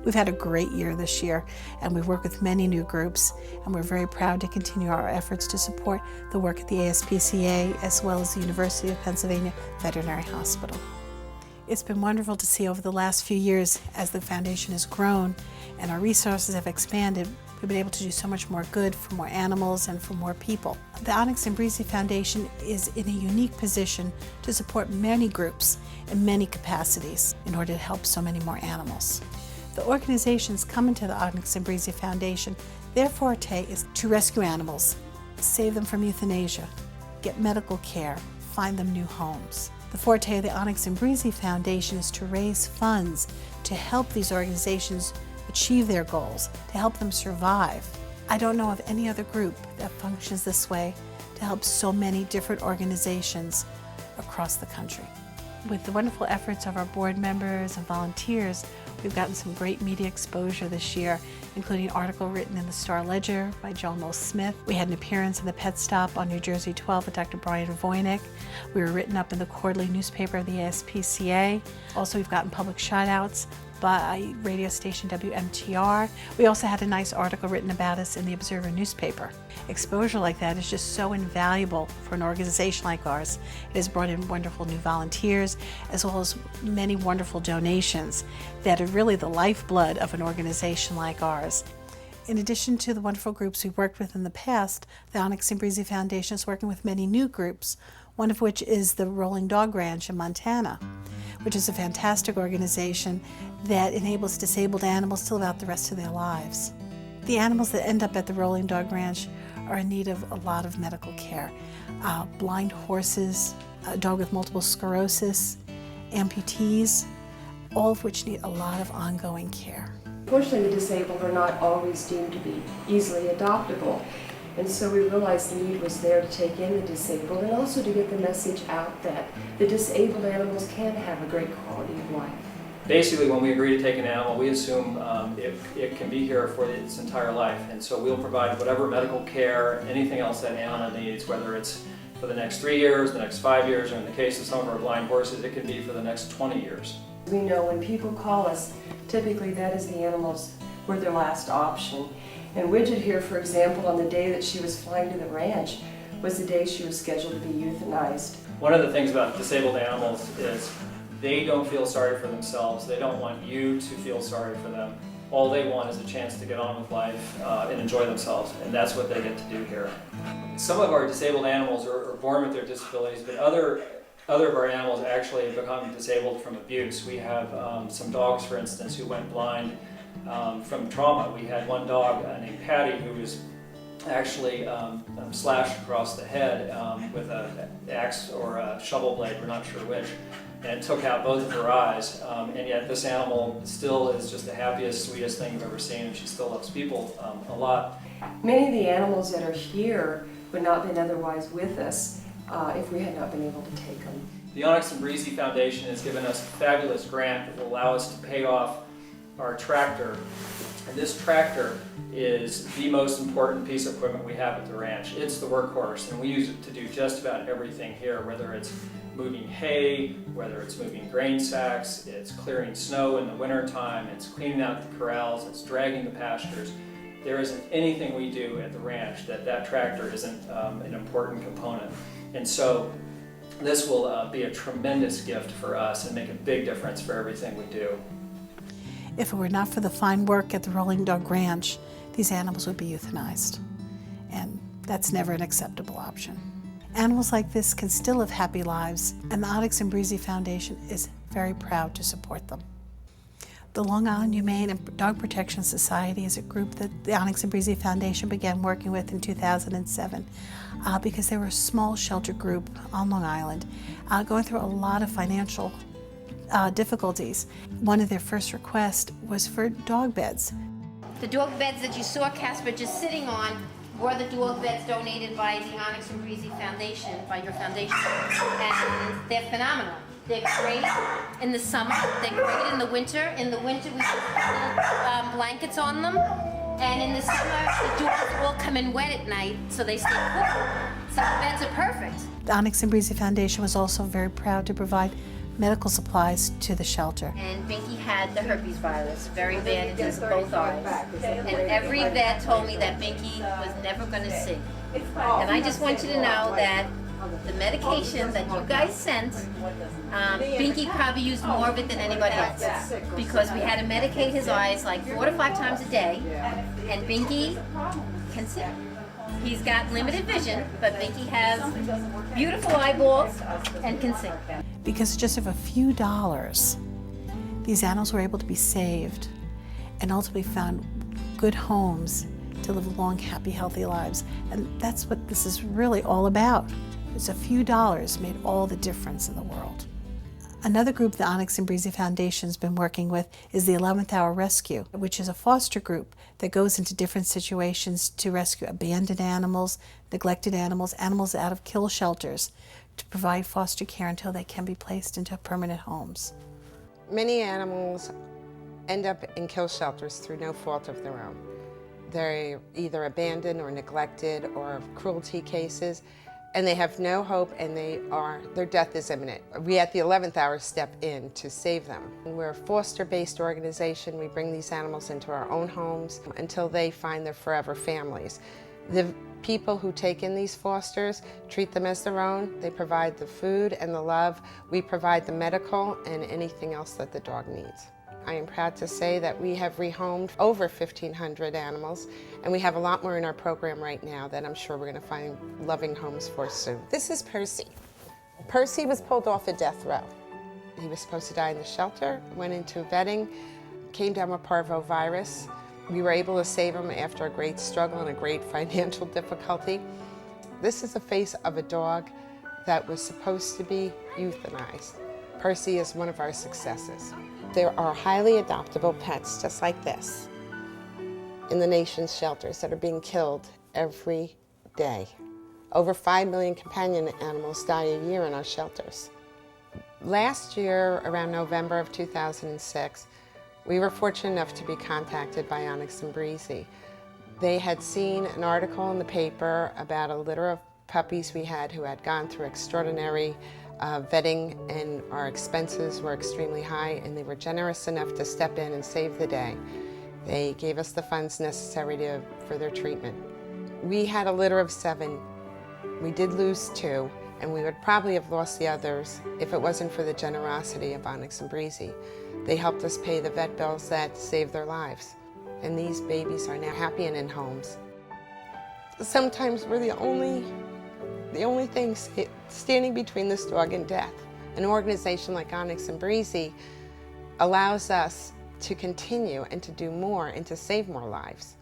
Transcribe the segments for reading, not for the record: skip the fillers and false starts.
We've had a great year this year, and we've worked with many new groups, and we're very proud to continue our efforts to support the work at the ASPCA as well as the University of Pennsylvania Veterinary Hospital. It's been wonderful to see over the last few years as the foundation has grown and our resources have expanded. We've been able to do so much more good for more animals and for more people. The OnyxBreezy Foundation is in a unique position to support many groups in many capacities in order to help so many more animals. The organizations coming to the OnyxBreezy Foundation, their forte is to rescue animals, save them from euthanasia, get medical care, find them new homes. The forte of the OnyxBreezy Foundation is to raise funds to help these organizations achieve their goals, to help them survive. I don't know of any other group that functions this way to help so many different organizations across the country. With the wonderful efforts of our board members and volunteers, we've gotten some great media exposure this year, including an article written in the Star-Ledger by Joan Smith. We had an appearance in the Pet Stop on New Jersey 12 with Dr. Brian Voynick. We were written up in the quarterly newspaper of the ASPCA. Also, we've gotten public shout-outs by radio station WMTR. We also had a nice article written about us in the Observer newspaper. Exposure like that is just so invaluable for an organization like ours. It has brought in wonderful new volunteers as well as many wonderful donations that are really the lifeblood of an organization like ours. In addition to the wonderful groups we've worked with in the past, the OnyxBreezy Foundation is working with many new groups, one of which is the Rolling Dog Ranch in Montana, which is a fantastic organization that enables disabled animals to live out the rest of their lives. The animals that end up at the Rolling Dog Ranch are in need of a lot of medical care. Blind horses, a dog with multiple sclerosis, amputees, all of which need a lot of ongoing care. Fortunately, the disabled are not always deemed to be easily adoptable, and so we realized the need was there to take in the disabled and also to get the message out that the disabled animals can have a great quality of life. Basically, when we agree to take an animal, we assume it can be here for its entire life, and so we'll provide whatever medical care, anything else that animal needs, whether it's for the next 3 years, the next 5 years, or in the case of some of our blind horses, it can be for the next 20 years. We know when people call us, typically that is the animals were their last option. And Widget here, for example, on the day that she was flying to the ranch, was the day she was scheduled to be euthanized. One of the things about disabled animals is they don't feel sorry for themselves. They don't want you to feel sorry for them. All they want is a chance to get on with life and enjoy themselves, and that's what they get to do here. Some of our disabled animals are born with their disabilities, but other of our animals actually have become disabled from abuse. We have some dogs, for instance, who went blind from trauma. We had one dog named Patty who was actually slashed across the head with an axe or a shovel blade, we're not sure which, and it took out both of her eyes. And yet this animal still is just the happiest, sweetest thing you've ever seen, and she still loves people a lot. Many of the animals that are here would not have been otherwise with us if we had not been able to take them. The OnyxBreezy Foundation has given us a fabulous grant that will allow us to pay off our tractor. And this tractor is the most important piece of equipment we have at the ranch. It's the workhorse, and we use it to do just about everything here, whether it's moving hay, whether it's moving grain sacks, it's clearing snow in the wintertime, it's cleaning out the corrals, it's dragging the pastures. There isn't anything we do at the ranch that tractor isn't an important component. And so this will be a tremendous gift for us and make a big difference for everything we do. If it were not for the fine work at the Rolling Dog Ranch, these animals would be euthanized. And that's never an acceptable option. Animals like this can still live happy lives, and the OnyxBreezy Foundation is very proud to support them. The Long Island Humane and Dog Protection Society is a group that the OnyxBreezy Foundation began working with in 2007 because they were a small shelter group on Long Island going through a lot of financial difficulties. One of their first requests was for dog beds. The dog beds that you saw Casper just sitting on were the dog beds donated by the OnyxBreezy Foundation, by your foundation, and they're phenomenal. They're great in the summer, they're great in the winter. In the winter we put blankets on them, and in the summer the dogs all come in wet at night so they stay cool. So the beds are perfect. The OnyxBreezy Foundation was also very proud to provide medical supplies to the shelter. And Binky had the herpes virus, very bad in his both eyes. And every vet told me that Binky was never going to see. And I just want you to know that the medication that you guys sent, Binky probably used more of it than anybody else, because we had to medicate his eyes like 4 to 5 times a day, and Binky can see. He's got limited vision, but Binky has beautiful eyeballs and can see. Because just of a few dollars, these animals were able to be saved and ultimately found good homes to live long, happy, healthy lives. And that's what this is really all about. It's a few dollars made all the difference in the world. Another group the OnyxBreezy Foundation has been working with is the 11th Hour Rescue, which is a foster group that goes into different situations to rescue abandoned animals, neglected animals, animals out of kill shelters, to provide foster care until they can be placed into permanent homes. Many animals end up in kill shelters through no fault of their own. They're either abandoned or neglected or cruelty cases, and they have no hope, and their death is imminent. We at the 11th Hour step in to save them. We're a foster-based organization. We bring these animals into our own homes until they find their forever families. The people who take in these fosters treat them as their own. They provide the food and the love. We provide the medical and anything else that the dog needs. I am proud to say that we have rehomed over 1,500 animals, and we have a lot more in our program right now that I'm sure we're going to find loving homes for soon. This is Percy. Percy was pulled off a death row. He was supposed to die in the shelter, went into vetting, came down with parvovirus. We were able to save him after a great struggle and a great financial difficulty. This is the face of a dog that was supposed to be euthanized. Percy is one of our successes. There are highly adoptable pets just like this in the nation's shelters that are being killed every day. Over 5 million companion animals die a year in our shelters. Last year, around November of 2006, we were fortunate enough to be contacted by OnyxBreezy. They had seen an article in the paper about a litter of puppies we had who had gone through extraordinary vetting, and our expenses were extremely high, and they were generous enough to step in and save the day. They gave us the funds necessary for their treatment. We had a litter of 7. We did lose 2, and we would probably have lost the others if it wasn't for the generosity of OnyxBreezy. They helped us pay the vet bills that saved their lives, and these babies are now happy and in homes. Sometimes we're the only thing standing between this dog and death. An organization like OnyxBreezy allows us to continue and to do more and to save more lives.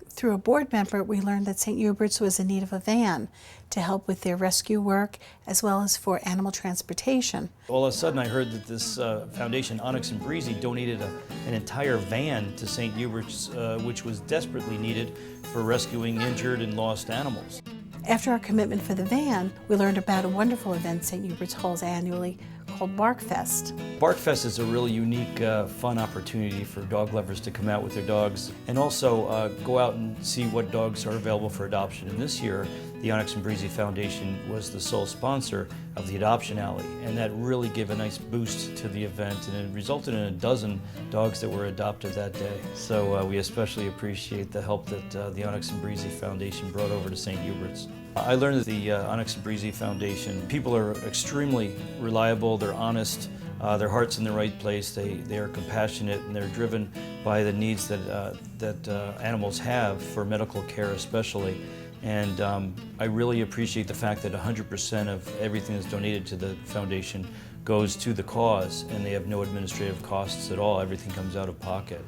Through a board member, we learned that St. Hubert's was in need of a van to help with their rescue work as well as for animal transportation. All of a sudden I heard that this foundation, OnyxBreezy, donated an entire van to St. Hubert's, which was desperately needed for rescuing injured and lost animals. After our commitment for the van, we learned about a wonderful event St. Hubert's holds annually called BarkFest. BarkFest is a really unique, fun opportunity for dog lovers to come out with their dogs and also go out and see what dogs are available for adoption. And this year, the OnyxBreezy Foundation was the sole sponsor of the Adoption Alley, and that really gave a nice boost to the event, and it resulted in a dozen dogs that were adopted that day. So we especially appreciate the help that the OnyxBreezy Foundation brought over to St. Hubert's. I learned that the OnyxBreezy Foundation, people are extremely reliable, they're honest, their heart's in the right place, they are compassionate, and they're driven by the needs that animals have for medical care especially. And I really appreciate the fact that 100% of everything that's donated to the foundation goes to the cause, and they have no administrative costs at all. Everything comes out of pocket.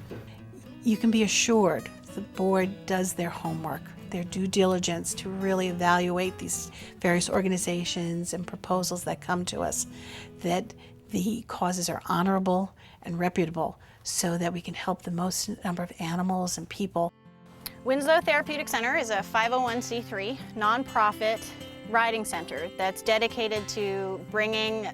You can be assured the board does their homework, their due diligence to really evaluate these various organizations and proposals that come to us, that the causes are honorable and reputable so that we can help the most number of animals and people. Winslow Therapeutic Center is a 501c3 nonprofit riding center that's dedicated to bringing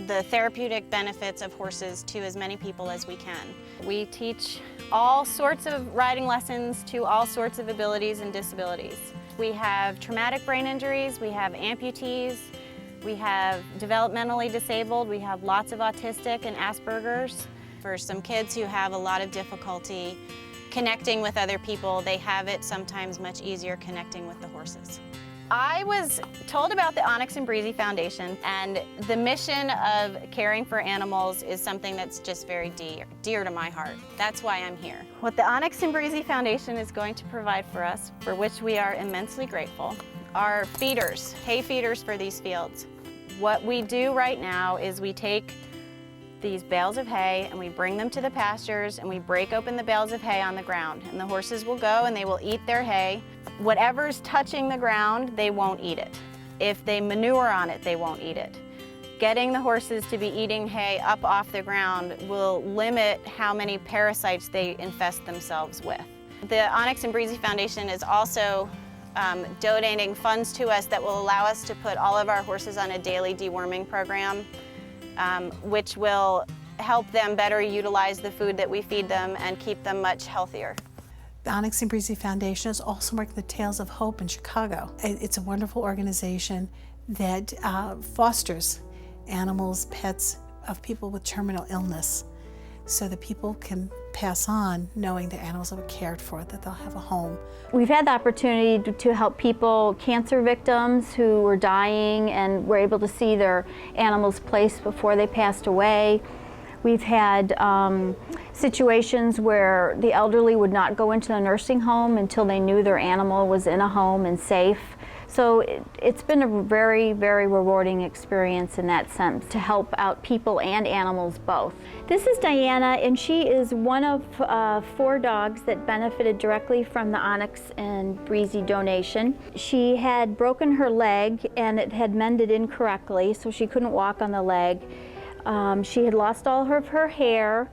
the therapeutic benefits of horses to as many people as we can. We teach all sorts of riding lessons to all sorts of abilities and disabilities. We have traumatic brain injuries, we have amputees, We have developmentally disabled, we have lots of autistic and Asperger's. For some kids who have a lot of difficulty connecting with other people, they have it sometimes much easier connecting with the horses. I was told about the OnyxBreezy Foundation, and the mission of caring for animals is something that's just very dear to my heart. That's why I'm here. What the OnyxBreezy Foundation is going to provide for us, for which we are immensely grateful, are feeders, hay feeders for these fields. What we do right now is we take these bales of hay and we bring them to the pastures and we break open the bales of hay on the ground, and the horses will go and they will eat their hay. Whatever's touching the ground, they won't eat it. If they manure on it, they won't eat it. Getting the horses to be eating hay up off the ground will limit how many parasites they infest themselves with. The OnyxBreezy Foundation is also donating funds to us that will allow us to put all of our horses on a daily deworming program, which will help them better utilize the food that we feed them and keep them much healthier. The OnyxBreezy Foundation is also working the Tales of Hope in Chicago. It's a wonderful organization that fosters animals, pets of people with terminal illness, so that people can pass on knowing the animals are cared for, that they'll have a home. We've had the opportunity to help people, cancer victims who were dying and were able to see their animals placed before they passed away. We've had situations where the elderly would not go into the nursing home until they knew their animal was in a home and safe. So it's been a very, very rewarding experience in that sense, to help out people and animals both. This is Diana, and she is one of 4 dogs that benefited directly from the OnyxBreezy donation. She had broken her leg and it had mended incorrectly, so she couldn't walk on the leg. She had lost all of her hair,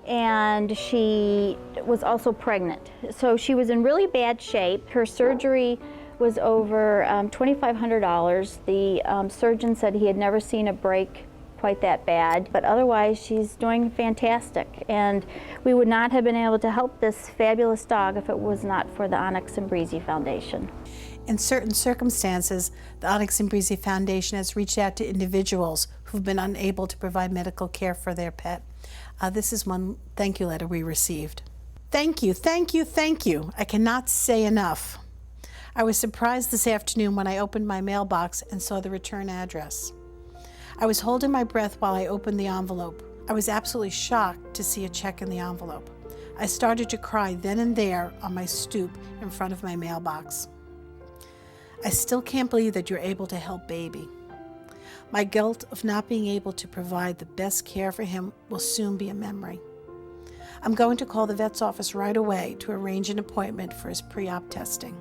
and she was also pregnant. So she was in really bad shape. Her surgery was over $2,500. The surgeon said he had never seen a break quite that bad, but otherwise she's doing fantastic. And we would not have been able to help this fabulous dog if it was not for the OnyxBreezy Foundation. In certain circumstances, the OnyxBreezy Foundation has reached out to individuals who've been unable to provide medical care for their pet. This is one thank you letter we received. Thank you, thank you, thank you. I cannot say enough. I was surprised this afternoon when I opened my mailbox and saw the return address. I was holding my breath while I opened the envelope. I was absolutely shocked to see a check in the envelope. I started to cry then and there on my stoop in front of my mailbox. I still can't believe that you're able to help Baby. My guilt of not being able to provide the best care for him will soon be a memory. I'm going to call the vet's office right away to arrange an appointment for his pre-op testing.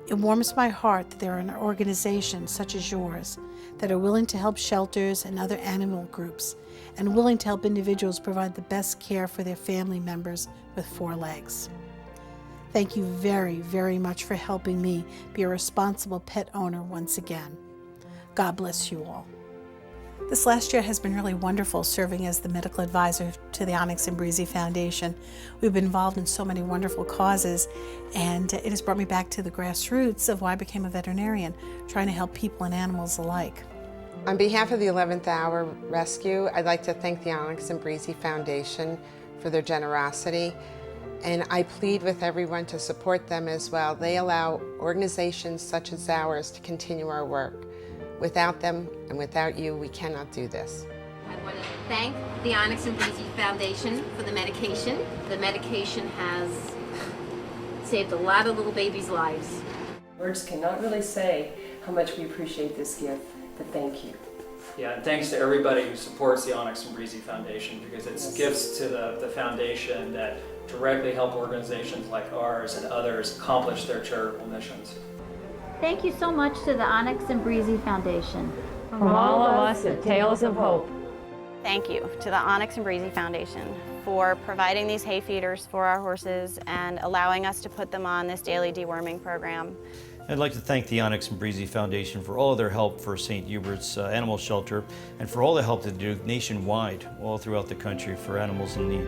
It warms my heart that there are organizations such as yours that are willing to help shelters and other animal groups, and willing to help individuals provide the best care for their family members with 4 legs. Thank you very, very much for helping me be a responsible pet owner once again. God bless you all. This last year has been really wonderful serving as the medical advisor to the OnyxBreezy Foundation. We've been involved in so many wonderful causes, and it has brought me back to the grassroots of why I became a veterinarian, trying to help people and animals alike. On behalf of the 11th Hour Rescue, I'd like to thank the OnyxBreezy Foundation for their generosity, and I plead with everyone to support them as well. They allow organizations such as ours to continue our work. Without them and without you, we cannot do this. I want to thank the OnyxBreezy Foundation for the medication. The medication has saved a lot of little babies' lives. Words cannot really say how much we appreciate this gift, but thank you. Yeah, and thanks to everybody who supports the OnyxBreezy Foundation, because it's gifts to the foundation that directly help organizations like ours and others accomplish their charitable missions. Thank you so much to the OnyxBreezy Foundation. From all of us at Tales of Hope. Thank you to the OnyxBreezy Foundation for providing these hay feeders for our horses and allowing us to put them on this daily deworming program. I'd like to thank the OnyxBreezy Foundation for all of their help for St. Hubert's Animal Shelter, and for all the help they do nationwide, all throughout the country, for animals in need.